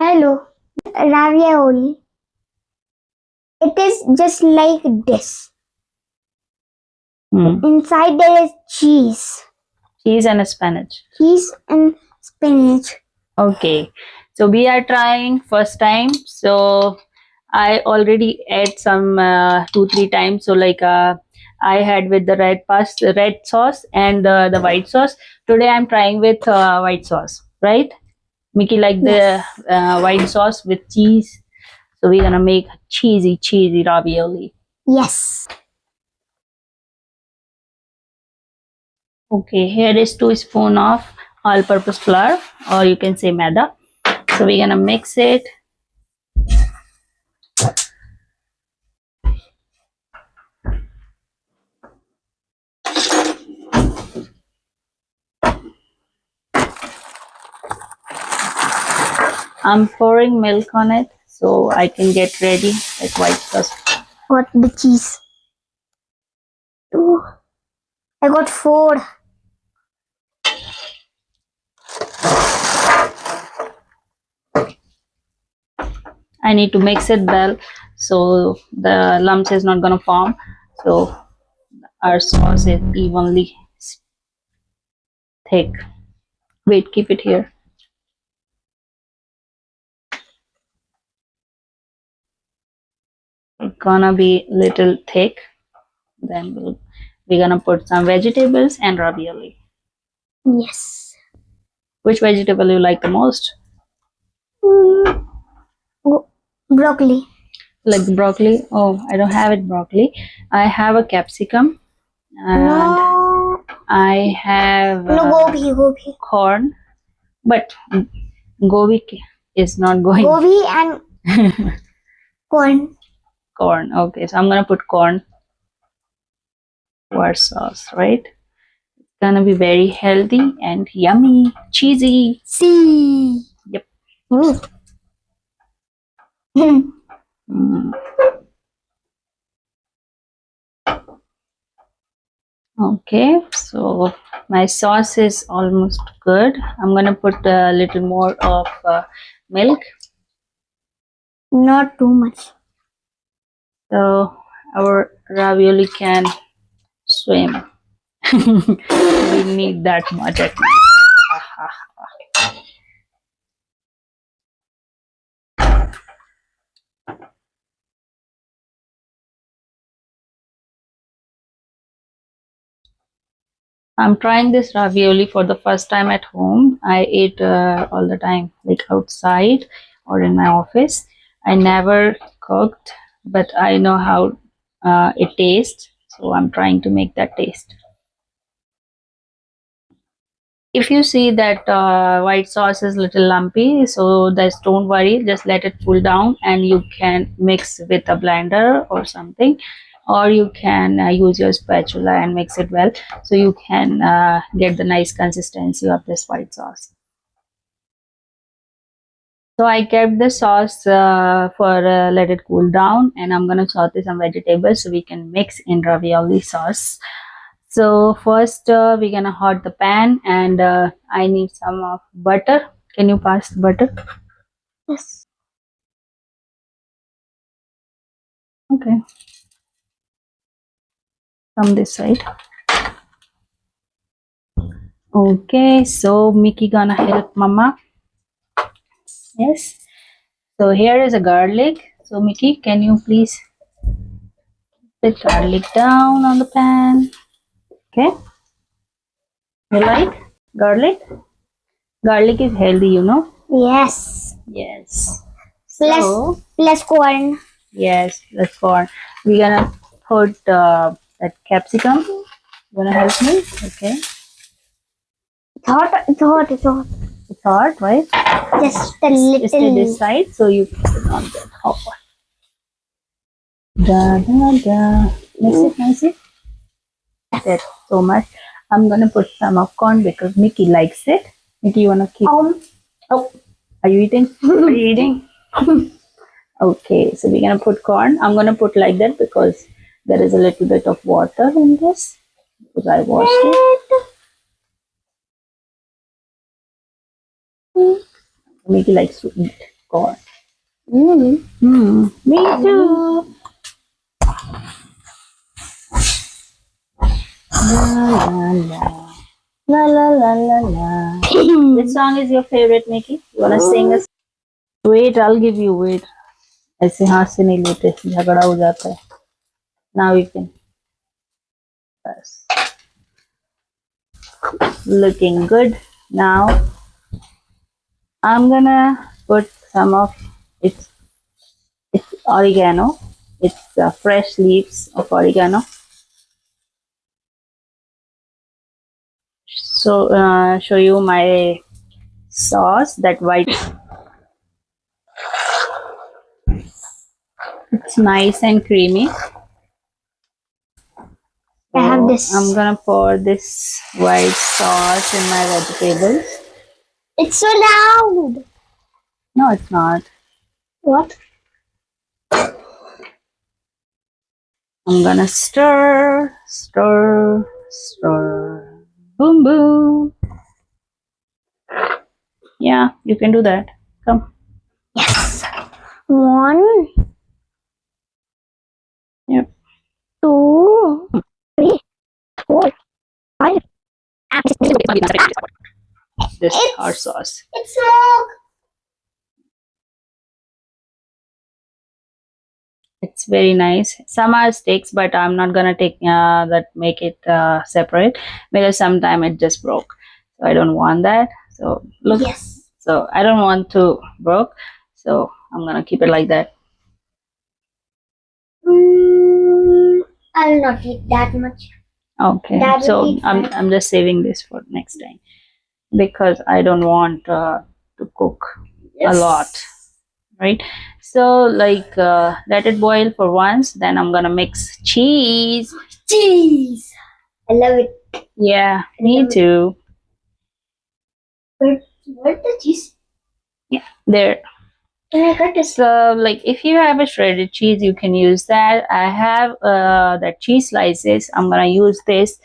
Hello, ravioli. It is just like this. Hmm. Inside there is cheese. Cheese and spinach. Cheese and spinach. Okay, so we are trying first time. So I already ate some 2 3 times. So I had with the red sauce and the white sauce. Today I'm trying with white sauce, right? Mickey like the Yes. white sauce with cheese. So we're gonna make cheesy ravioli. Yes. Okay, here is 2 spoon of all-purpose flour, or you can say maida. So we're gonna mix it. I'm pouring milk on it so I can get ready like white sauce. Got the cheese. Ooh, I got 4. I need to mix it well so the lumps is not gonna form. So our sauce is evenly thick. Wait, keep it here. It's gonna be little thick. Then we're gonna put some vegetables and ravioli. Yes. Which vegetable you like the most? Mm, broccoli. Like the broccoli? Oh, I don't have it broccoli. I have a capsicum and No. I have No, gobi. corn, but gobi is not going. Gobi and corn. Corn. Okay, so I'm gonna put corn for sauce, right? It's gonna be very healthy and yummy, cheesy. See. Yep. Me. Mm. Okay, so my sauce is almost good. I'm gonna put a little more of milk. Not too much. So our ravioli can swim. We need that much at least. I'm trying this ravioli for the first time at home. I ate all the time, like outside or in my office. I never cooked, but I know how it tastes. So I'm trying to make that taste. If you see that white sauce is little lumpy, so that's don't worry, just let it cool down and you can mix with a blender or something, or you can use your spatula and mix it well so you can get the nice consistency of this white sauce. So I kept the sauce for let it cool down, and I'm gonna saute some vegetables so we can mix in ravioli sauce. So first we're gonna hot the pan, and I need some of butter. Can you pass the butter? Yes. Okay. From this side. Okay, so Mickey gonna help Mama. Yes. So here is a garlic. So Mickey, can you please put garlic down on the pan? Okay. You like garlic? Garlic is healthy, you know. Yes. Yes. Plus, plus corn. Yes, that's corn. We're gonna put that capsicum. You wanna help me? Okay. It's hot. It's hot. It's hot. It's hot, right? Just a little. Stay this side so you put it on the hot one. Da da da. Nice it. That's so much. I'm gonna put some of corn because Mickey likes it. Mickey, you wanna keep? Oh, are you eating? Are you eating? Okay, so we're gonna put corn. I'm gonna put like that because there is a little bit of water in this because I washed it. Mickey likes to eat. popcorn. Mm. Me too. La la la la la. Which song is your favorite, Mickey? You wanna sing us? Wait, I'll give you wait. ऐसे हाथ से नहीं लेते, झगड़ा हो जाता है. Now you can. Yes. Looking good. Now I'm gonna put some of it's oregano. It's fresh leaves of oregano. So show you my sauce, that white. It's nice and creamy. I have So this. I'm gonna pour this white sauce in my vegetables. It's so loud. No, it's not. What? I'm gonna stir, stir, stir. Boom, boom. Yeah, you can do that. Come. Yes. 1, Yep. 2, 3, 4, 5. This It's- hot sauce. It's smoke. It's very nice. Some are sticks, but I'm not gonna take that, make it separate, because sometime it just broke. So I don't want that. So look. Yes. So I don't want to broke. So I'm gonna keep it like that. I'll not eat that much. Okay. That will So be fine. I'm just saving this for next time, because I don't want to cook a lot, right? So like let it boil for once. Then I'm gonna mix cheese. Cheese. I love it. Yeah, me too. Where's the cheese? There. Can I cut this? So like if you have a shredded cheese, you can use that. I have that cheese slices. I'm gonna use this.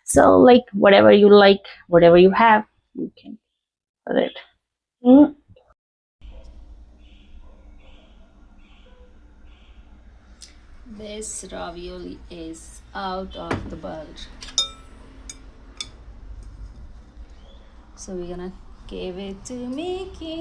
So like whatever you like, whatever you have, you can put it. Mm. This ravioli is out of the bulge. So we're gonna give it to Mickey.